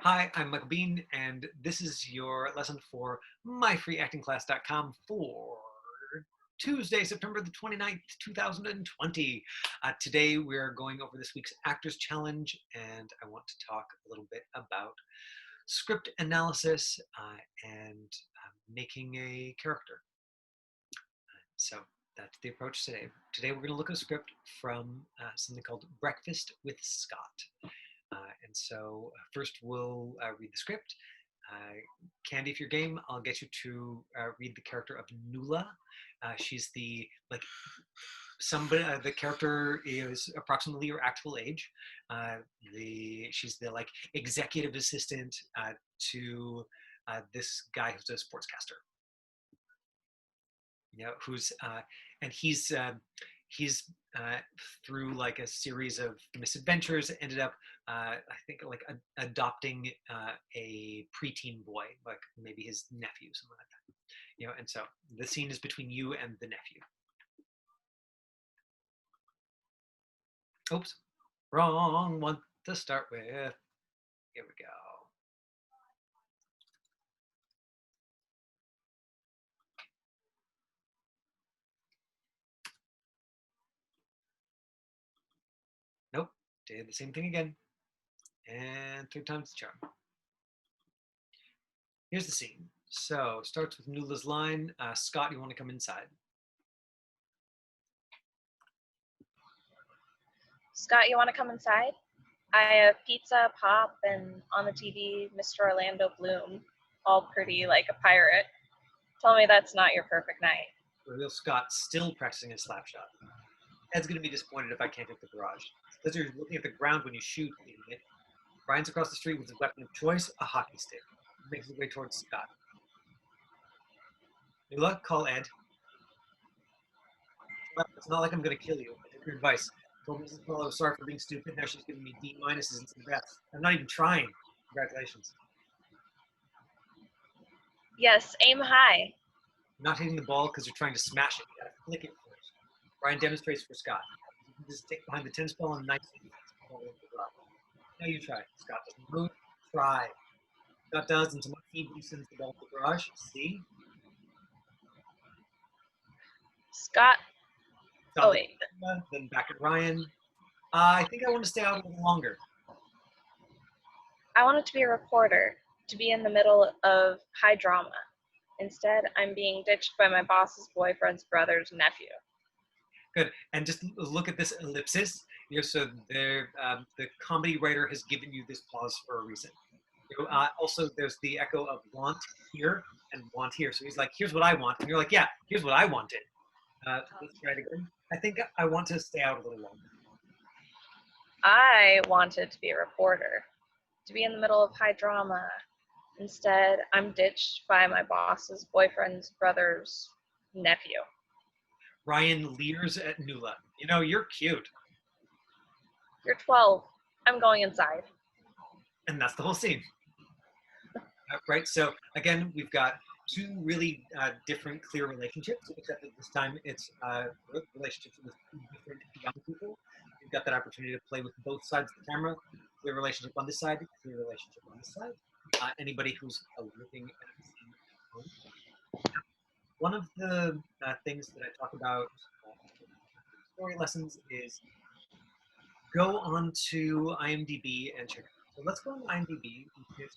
Hi, I'm Michael Bean, and this is your lesson for myfreeactingclass.com for Tuesday, September the 29th, 2020. Today we're going over this week's Actors Challenge, and I want to talk a little bit about script analysis and making a character. So that's the approach today. Today we're going to look at a script from something called Breakfast with Scott. And so first we'll read the script. Candy, if you're game, I'll get you to read the character of Nuala. She's the the character is approximately your actual age. She's the executive assistant to this guy who's a sportscaster. Who's and he's through like a series of misadventures ended up I think adopting a preteen boy, like maybe his nephew, something like that. And so the scene is between you and the nephew. Oops, wrong one to start with. Here we go. Nope, did the same thing again. And third time's the charm. Here's the scene. So starts with Nuala's line, Scott, you want to come inside? Scott, you want to come inside? I have pizza, pop, and on the TV, Mr. Orlando Bloom, all pretty like a pirate. Tell me that's not your perfect night. Real Scott still practicing his slap shot. Ed's going to be disappointed if I can't hit the garage. Because you're looking at the ground when you shoot, idiot. Brian's across the street with his weapon of choice, a hockey stick. He makes his way towards Scott. Nuala, call Ed. Well, it's not like I'm going to kill you. I took your advice. Told Mrs. Paul I was sorry for being stupid. Now she's giving me D- and some best. I'm not even trying. Congratulations. Yes, aim high. You're not hitting the ball because you're trying to smash it. You gotta flick it first. Brian demonstrates for Scott. You can just stick behind the tennis ball and nicely. Now you try. Scott doesn't move. Try. Scott does, and to my feet, he sends the ball to the garage. See? Scott. Oh, wait. Then back at Ryan. I think I want to stay out a little longer. I wanted to be a reporter, to be in the middle of high drama. Instead, I'm being ditched by my boss's boyfriend's brother's nephew. Good. And just look at this ellipsis. So the comedy writer has given you this pause for a reason. Also, there's the echo of want here and want here. So he's like, here's what I want. And you're like, yeah, here's what I wanted. Let's try it again. I think I want to stay out a little longer. I wanted to be a reporter, to be in the middle of high drama. Instead, I'm ditched by my boss's boyfriend's brother's nephew. Ryan leers at Nuala. You're cute. You're 12. I'm going inside. And that's the whole scene. Right? So again, we've got two really different, clear relationships, except that this time it's relationships with two different young people. You've got that opportunity to play with both sides of the camera. Clear relationship on this side, clear relationship on this side. Anybody who's looking at the scene at home. One of the things that I talk about story lessons is go on to IMDb and check it out. So let's go on IMDb.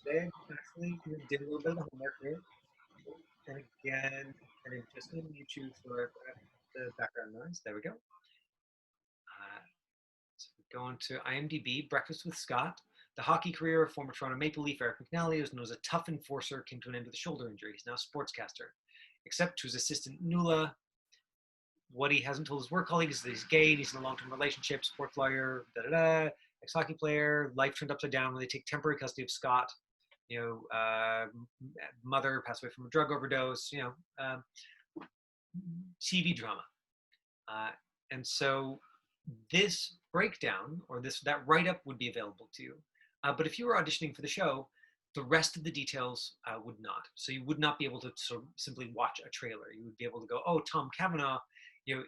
Today, actually, did a little bit of the homework here. And again, and just in YouTube for the background noise. There we go. So we go on to IMDb, Breakfast with Scott. The hockey career of former Toronto Maple Leaf Eric McNally, who's known as a tough enforcer, came to an end with a shoulder injury. He's now a sportscaster. Except to his assistant, Nuala, what he hasn't told his work colleagues is that he's gay, he's in a long-term relationship, sports lawyer, ex-hockey player, life turned upside down when they take temporary custody of Scott. Mother passed away from a drug overdose, TV drama. And so this breakdown or that write-up would be available to you. But if you were auditioning for the show, the rest of the details would not. So you would not be able to sort of simply watch a trailer. You would be able to go, oh, Tom Cavanaugh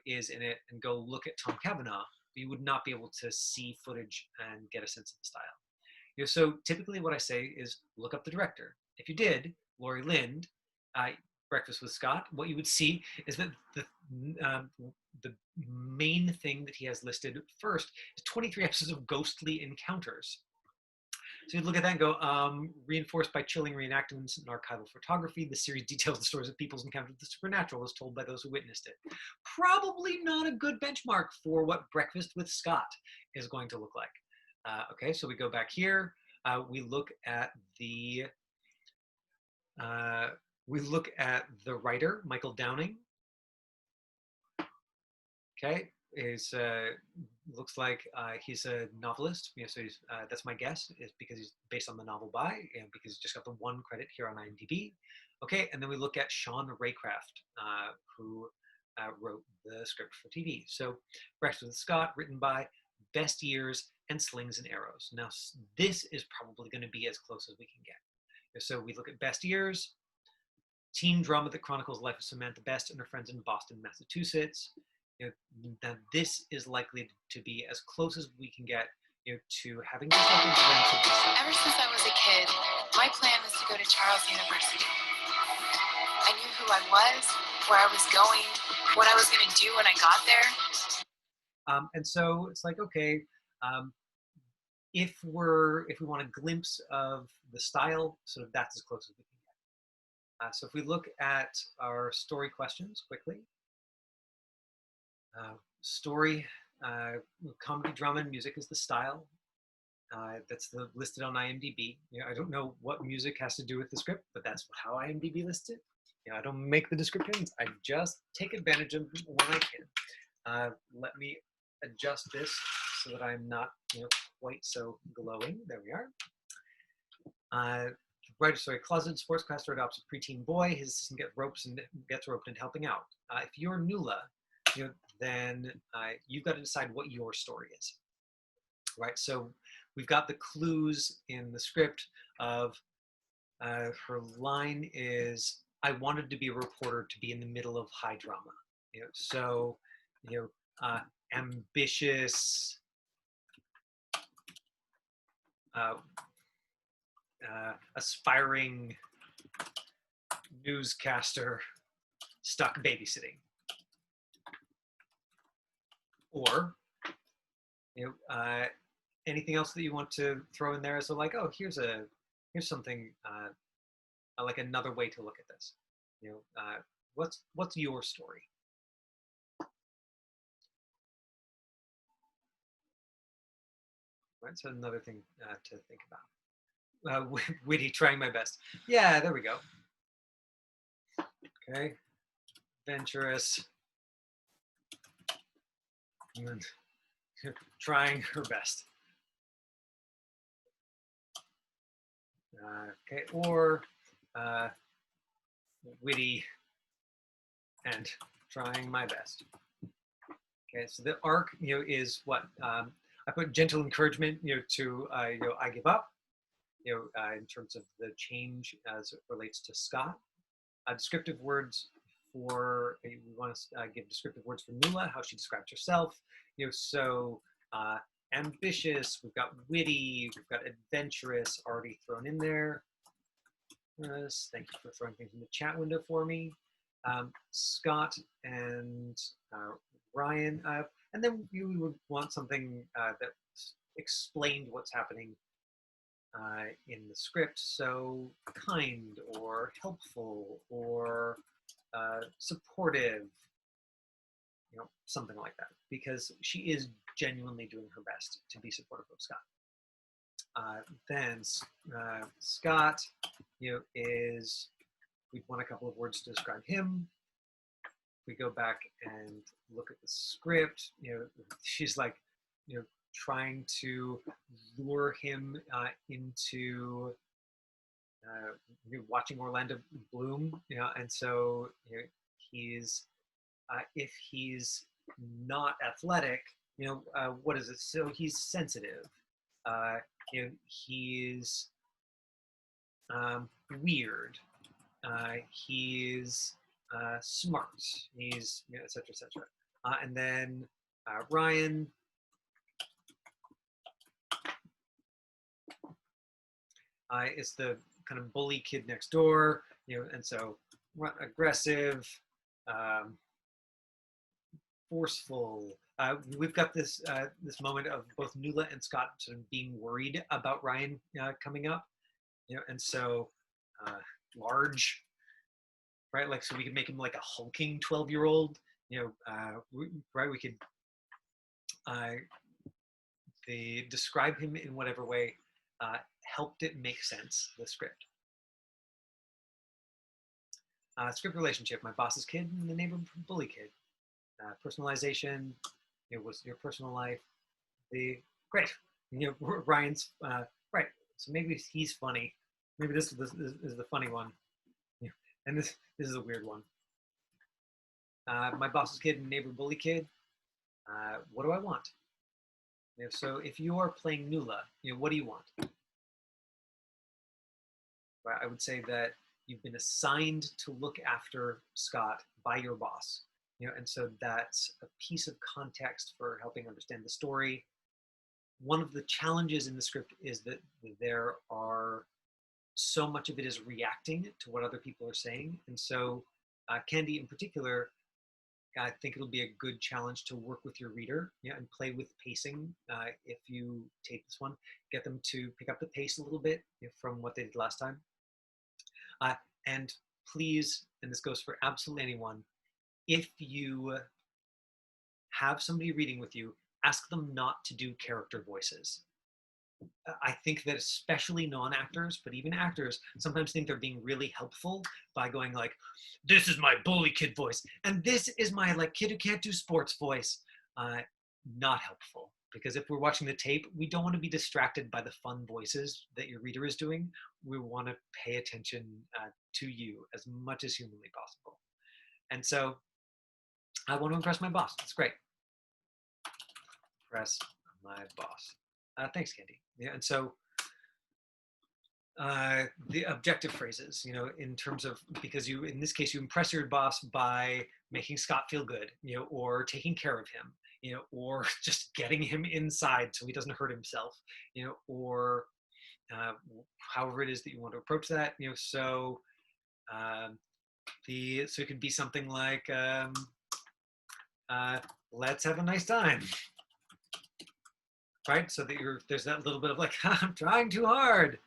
is in it, and go look at Tom Cavanaugh. But you would not be able to see footage and get a sense of the style. So typically what I say is look up the director. If you did, Lori Lind, Breakfast with Scott, what you would see is that the main thing that he has listed first is 23 episodes of ghostly encounters. So you'd look at that and go, reinforced by chilling reenactments and archival photography, the series details the stories of people's encounter with the supernatural as told by those who witnessed it. Probably not a good benchmark for what Breakfast with Scott is going to look like. Okay, so we go back here. We look at the writer, Michael Downing. Okay, looks like he's a novelist. So that's my guess, is because he's based on the novel by, and because he's just got the one credit here on IMDb. Okay, and then we look at Sean Raycraft, who wrote the script for TV. So Breakfast with Scott, written by, best years, and slings and arrows. Now this is probably going to be as close as we can get. So we look at best years, teen drama that chronicles the life of Samantha Best and her friends in Boston, Massachusetts. Now this is likely to be as close as we can get to having just like a glimpse of this. Ever since I was a kid, my plan was to go to Charles University. I knew who I was, where I was going, what I was going to do when I got there. And so it's like, okay, if we want a glimpse of the style, sort of that's as close as we can get. So if we look at our story questions quickly, story, comedy, drama, and music is the style. That's listed on IMDb. I don't know what music has to do with the script, but that's how IMDb lists it. I don't make the descriptions. I just take advantage of them when I can. Let me adjust this so that I'm not quite so glowing. There we are. Writer story, closeted sportscaster adopts a preteen boy. His assistant gets roped into helping out. If you're Nuala, then you've got to decide what your story is. Right, so we've got the clues in the script of her line is, I wanted to be a reporter to be in the middle of high drama. So ambitious, aspiring newscaster stuck babysitting. Or anything else that you want to throw in there. So like, oh, here's something like another way to look at this. What's your story? Right, so another thing to think about. Witty, trying my best. Yeah, there we go. Okay, adventurous, and trying her best. Okay, or witty and trying my best. Okay, so the arc, is what I put gentle encouragement, to I give up, in terms of the change as it relates to Scott. Descriptive words for we want to give descriptive words for Nuala, how she describes herself. So ambitious, we've got witty, we've got adventurous already thrown in there. Thank you for throwing things in the chat window for me. Scott and Ryan, and then we would want something that explained what's happening in the script. So kind or helpful or supportive, something like that, because she is genuinely doing her best to be supportive of Scott. Then Scott, is, we'd want a couple of words to describe him. We go back and look at the script, she's like, trying to lure him into watching Orlando Bloom, and so he's if he's not athletic, what is it? So he's sensitive. He's weird. He's smart. He's et cetera, et cetera. And then Ryan. It's the kind of bully kid next door, and so aggressive, um, forceful. We've got this moment of both Nuala and Scott sort of being worried about Ryan coming up, and so uh, large, right? Like, so we could make him like a hulking 12-year-old, right? We could they describe him in whatever way helped it make sense, the script. Script relationship, my boss's kid and the neighbor bully kid. Personalization, was your personal life. Great, Ryan's, right, so maybe he's funny. Maybe this is the funny one. And this is a weird one. My boss's kid and neighbor bully kid. What do I want? So if you are playing Nuala, what do you want? Right, I would say that you've been assigned to look after Scott by your boss, and so that's a piece of context for helping understand the story. One of the challenges in the script is that there are so much of it is reacting to what other people are saying, and so Candy in particular, I think it'll be a good challenge to work with your reader, and play with pacing. If you tape this one, get them to pick up the pace a little bit from what they did last time. And please, and this goes for absolutely anyone, if you have somebody reading with you, ask them not to do character voices. I think that especially non-actors, but even actors, sometimes think they're being really helpful by going like, this is my bully kid voice, and this is my like kid who can't do sports voice. Not helpful, because if we're watching the tape, we don't want to be distracted by the fun voices that your reader is doing. We want to pay attention to you as much as humanly possible. And so I want to impress my boss. That's great. Impress my boss. Thanks, Candy. Yeah, and so the objective phrases, in terms of, because you, in this case, you impress your boss by making Scott feel good, or taking care of him, or just getting him inside so he doesn't hurt himself, or however it is that you want to approach that, so so it could be something like, let's have a nice time, right? So that there's that little bit of like, I'm trying too hard,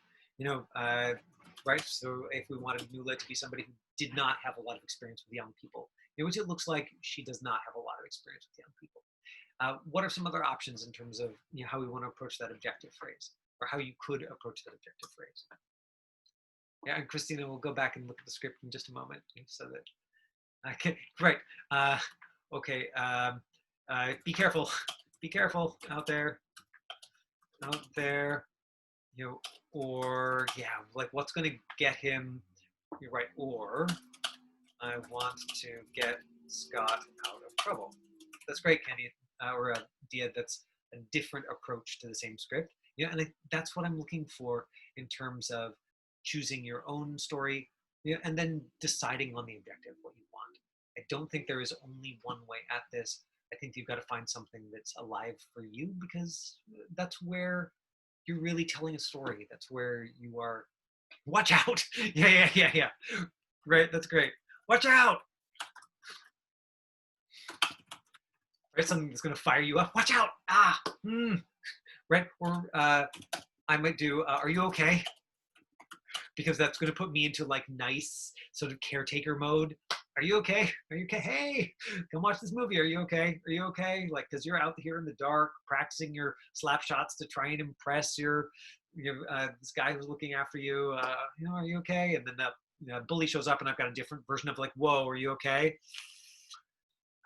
right? So if we wanted Nuala to be somebody who did not have a lot of experience with young people, which it looks like she does not have a lot of experience with young people. What are some other options in terms of how we want to approach that objective phrase, or how you could approach that objective phrase? Yeah, and Christina will go back and look at the script in just a moment, so that I can. Right. Okay. Be careful. Be careful out there. Out there. Or yeah, like what's going to get him? You're right. Or I want to get Scott out of trouble. That's great, Kenny. Or Dia. That's a different approach to the same script. And that's what I'm looking for in terms of choosing your own story, and then deciding on the objective, what you want. I don't think there is only one way at this. I think you've got to find something that's alive for you, because that's where you're really telling a story. That's where you are. Watch out! Yeah. Right, that's great. Watch out! Right, something that's going to fire you up. Watch out! Right, or I might do, are you okay? Because that's going to put me into like nice sort of caretaker mode. Are you okay? Are you okay? Hey, come watch this movie. Are you okay? Are you okay? Like, because you're out here in the dark practicing your slap shots to try and impress this guy who's looking after you. Are you okay? And then the bully shows up, and I've got a different version of like, whoa, are you okay?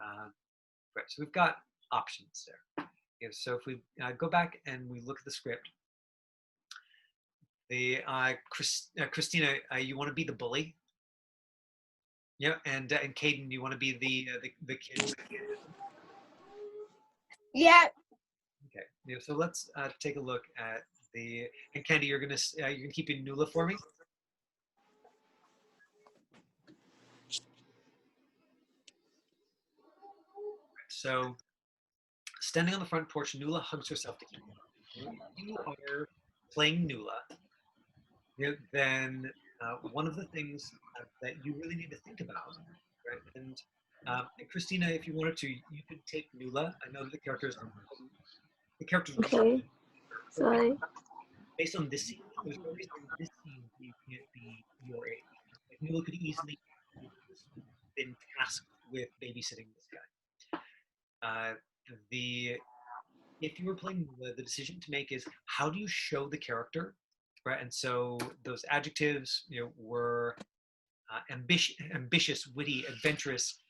Right, so we've got options there. So if we go back and we look at the script, Christina, you want to be the bully? Yeah, and Caden, you want to be the kid? Yeah. Okay. So let's take a look at and Candy, you're gonna keep in Nuala for me. So, standing on the front porch, Nuala hugs herself to Candy. You are playing Nuala. then one of the things that you really need to think about, right? And Christina, if you wanted to, you could take Nula. I know that the characters are Okay. Sorry. based on this scene. There's no reason in this scene you can't be your age. Like Nula could easily been tasked with babysitting this guy. Uh, the If you were playing Nula, the decision to make is how do you show the character, right? And so those adjectives, were ambitious, witty, adventurous,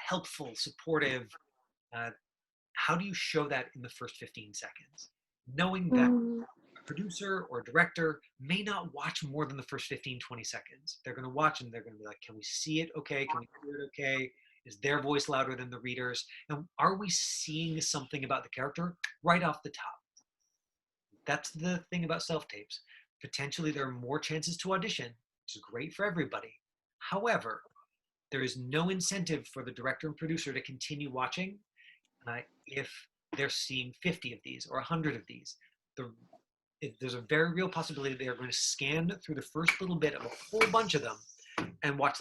helpful, supportive. Uh, how do you show that in the first 15 seconds? Knowing that Mm, a producer or director may not watch more than the first 15, 20 seconds. They're going to watch and they're going to be like, can we see it okay? Can we hear it okay? Is their voice louder than the readers? And are we seeing something about the character right off the top? That's the thing about self-tapes. Potentially there are more chances to audition, which is great for everybody. However, there is no incentive for the director and producer to continue watching if they're seeing 50 of these or 100 of these. There's a very real possibility they are going to scan through the first little bit of a whole bunch of them and watch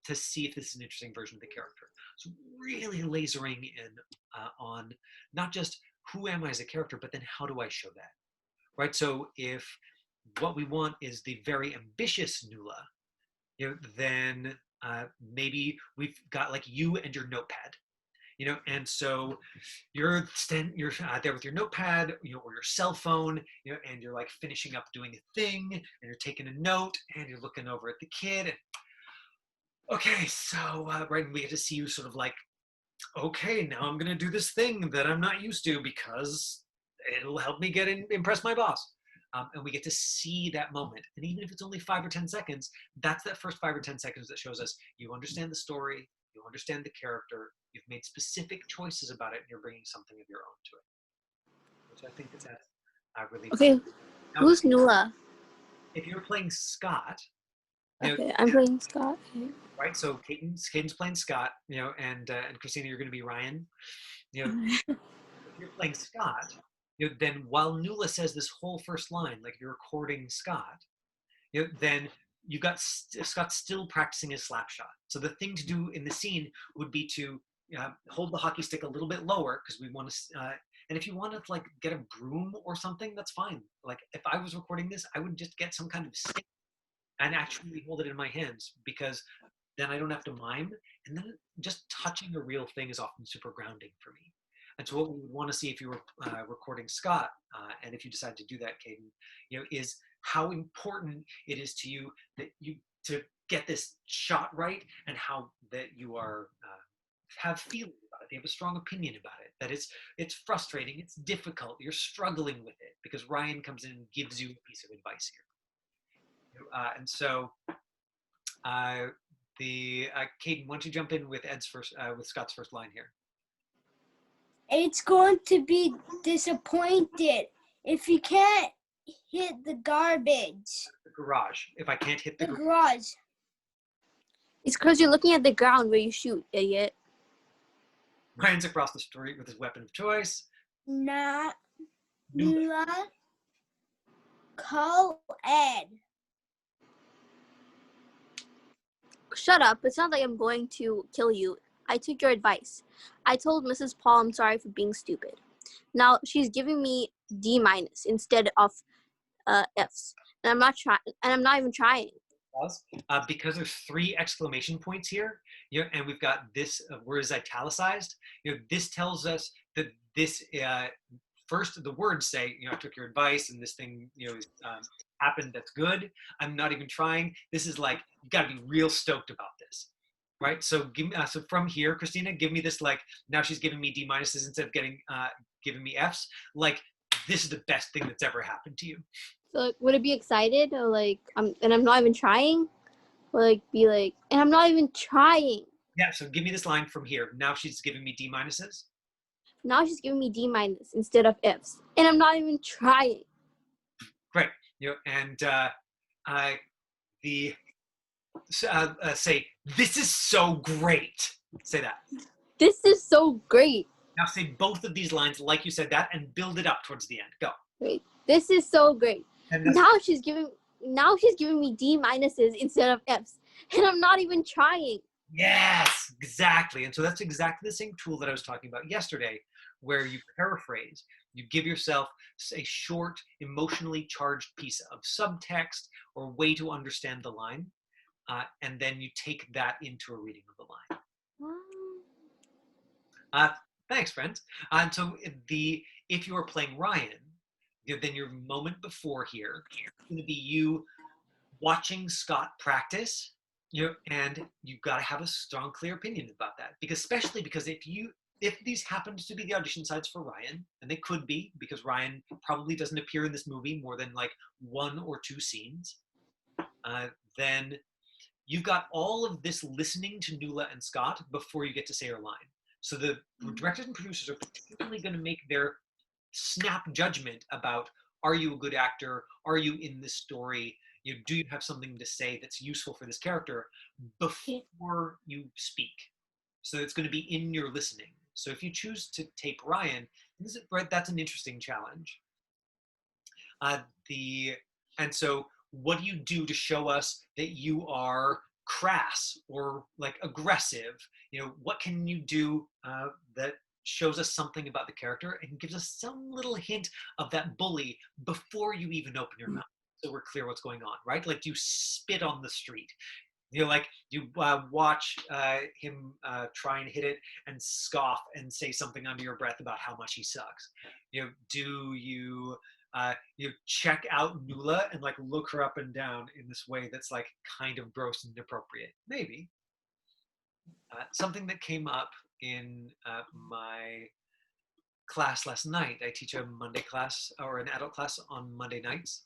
to see if this is an interesting version of the character. So really lasering in on not just who am I as a character, but then how do I show that, right? So if what we want is the very ambitious Nula, then maybe we've got like you and your notepad, and so you're there with your notepad, or your cell phone, and you're like finishing up doing a thing, and you're taking a note, and you're looking over at the kid, and okay, so right, and we get to see you sort of like, okay, now I'm gonna do this thing that I'm not used to because it'll help me impress my boss. And we get to see that moment. And even if it's only 5 or 10 seconds, that's that first 5 or 10 seconds that shows us you understand the story, you understand the character, you've made specific choices about it, and you're bringing something of your own to it. Which I think is really okay. fun. Now, Who's Nula? if you're playing Scott, Okay, I'm playing Scott. Okay. right? So Caden's playing Scott, and Christina, you're going to be Ryan. If you're playing Scott, then while Nula says this whole first line, like you're recording Scott, then you got Scott still practicing his slap shot. So the thing to do in the scene would be to hold the hockey stick a little bit lower because we want to. And if you want to like get a broom or something, that's fine. Like if I was recording this, I would just get some kind of stick and actually hold it in my hands because then I don't have to mime. And then just touching a real thing is often super grounding for me. And so what we would want to see if you were recording Scott, and if you decide to do that, Caden, is how important it is to you that you to get this shot right, and how that you are have feelings about it. They have a strong opinion about it. That it's frustrating, it's difficult, you're struggling with it because Ryan comes in and gives you a piece of advice here. And so Caden, why don't you jump in with with Scott's first line here? It's going to be disappointed if you can't hit the garbage. The garage. If I can't hit The the garage. It's because you're looking at the ground where you shoot, idiot. Ryan's across the street with his weapon of choice. Not Nula. Nula. Call Ed. Shut up. It's not like I'm going to kill you. I took your advice. I told Mrs. Paul I'm sorry for being stupid. Now she's giving me D- instead of Fs. And I'm not trying. And I'm not even trying. Because there's 3 exclamation points here, and we've got this word is italicized. This tells us that this first the words say, I took your advice, and this thing, happened. That's good. I'm not even trying. This is like you got to be real stoked about this, right? So give me so from here, Christina, give me this like now she's giving me D- instead of giving me Fs. Like this is the best thing that's ever happened to you. So like, would it be excited or like and I'm not even trying? Or like be like, and I'm not even trying. Yeah, so give me this line from here. Now she's giving me D-. Now she's giving me D- instead of Fs. And I'm not even trying. Great. And say, this is so great. Say that. This is so great. Now say both of these lines like you said that and build it up towards the end. Go. Great. This is so great. And Now she's giving now she's giving me D minuses instead of Fs, and I'm not even trying. Yes, exactly. And so that's exactly the same tool that I was talking about yesterday, where you paraphrase. You give yourself a short, emotionally charged piece of subtext or way to understand the line, and then you take that into a reading of the line. Uh, Thanks, friends. And so if you are playing Ryan, then your moment before here is going to be you watching Scott practice, and you've got to have a strong, clear opinion about that. Especially because if these happens to be the audition sites for Ryan, and they could be, because Ryan probably doesn't appear in this movie more than like 1 or 2 scenes, then you've got all of this listening to Nuala and Scott before you get to say your line. So the directors and producers are particularly going to make their snap judgment about, are you a good actor? Are you in this story? Do you have something to say that's useful for this character before you speak? So it's going to be in your listening. So if you choose to tape Ryan, that's an interesting challenge. And so what do you do to show us that you are crass or like aggressive? What can you do that shows us something about the character and gives us some little hint of that bully before you even open your mouth, so we're clear what's going on, right? Like, do you spit on the street? Like you watch him try and hit it and scoff and say something under your breath about how much he sucks. Do you check out Nuala and like look her up and down in this way that's like kind of gross and inappropriate? Maybe. Something that came up in my class last night. I teach a Monday class or an adult class on Monday nights.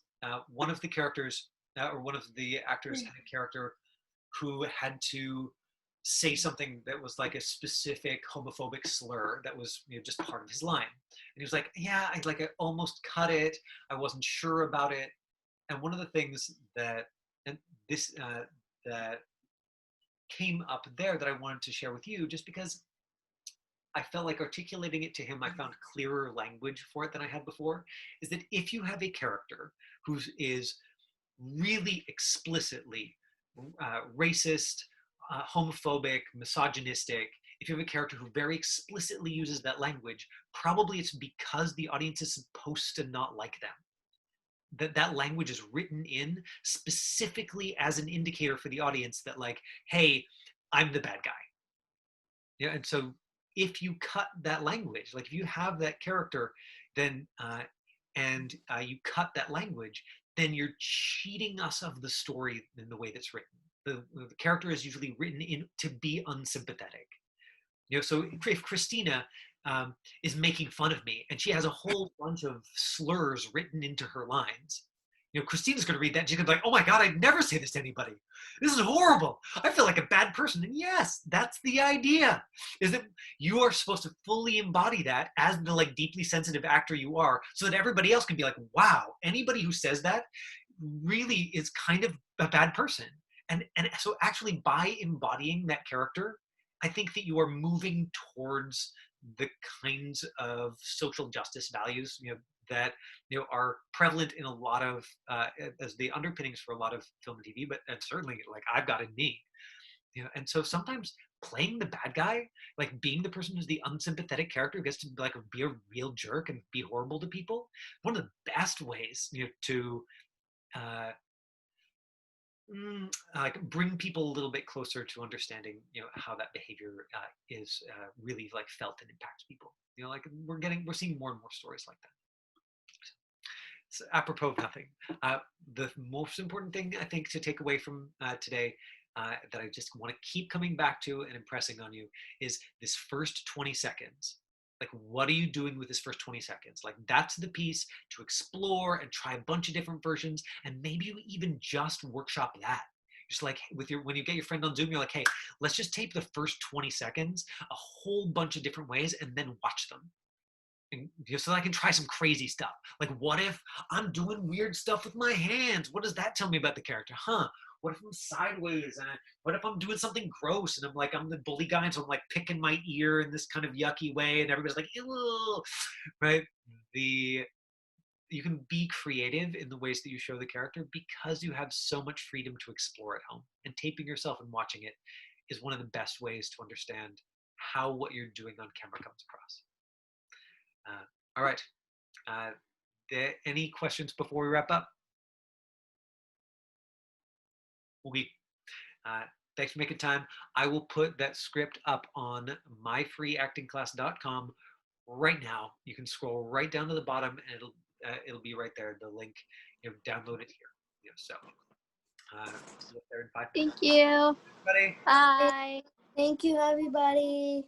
One of the characters or one of the actors had a character who had to say something that was like a specific homophobic slur that was just part of his line. And he was like, yeah, I almost cut it. I wasn't sure about it. And one of the things that that came up there that I wanted to share with you, just because I felt like articulating it to him, I found clearer language for it than I had before, is that if you have a character who is really explicitly racist, homophobic, misogynistic, if you have a character who very explicitly uses that language, probably it's because the audience is supposed to not like them. That language is written in specifically as an indicator for the audience that like, hey, I'm the bad guy. And so if you cut that language, like if you have that character, then and you cut that language, then you're cheating us of the story in the way that's written. The character is usually written in to be unsympathetic. So if Christina is making fun of me and she has a whole bunch of slurs written into her lines, Christina's going to read that and she's going to be like, oh my God, I'd never say this to anybody. This is horrible. I feel like a bad person. And yes, that's the idea, is that you are supposed to fully embody that as the like deeply sensitive actor you are, so that everybody else can be like, wow, anybody who says that really is kind of a bad person. And so actually by embodying that character, I think that you are moving towards the kinds of social justice values, that are prevalent in a lot of as the underpinnings for a lot of film and TV, but and certainly like I've got in me. And so sometimes playing the bad guy, like being the person who's the unsympathetic character who gets to like be a real jerk and be horrible to people, one of the best ways to like bring people a little bit closer to understanding how that behavior is really like felt and impacts people. Like we're seeing more and more stories like that. So, apropos of nothing, the most important thing I think to take away from today that I just want to keep coming back to and impressing on you is this first 20 seconds. Like, what are you doing with this first 20 seconds? Like, that's the piece to explore and try a bunch of different versions, and maybe you even just workshop that. Just like when you get your friend on Zoom, you're like, hey, let's just tape the first 20 seconds a whole bunch of different ways and then watch them. And, so that I can try some crazy stuff. Like, what if I'm doing weird stuff with my hands? What does that tell me about the character? What if I'm sideways? And what if I'm doing something gross and I'm the bully guy, and so I'm like picking my ear in this kind of yucky way, and everybody's like, ew, right? you can be creative in the ways that you show the character because you have so much freedom to explore at home. And taping yourself and watching it is one of the best ways to understand how what you're doing on camera comes across. All right. Any questions before we wrap up? We thanks for making time. I will put that script up on myfreeactingclass.com right now. You can scroll right down to the bottom, and it'll be right there. The link, download it here. So see you there in 5 minutes. Thank you. Everybody. Bye. Thank you, everybody.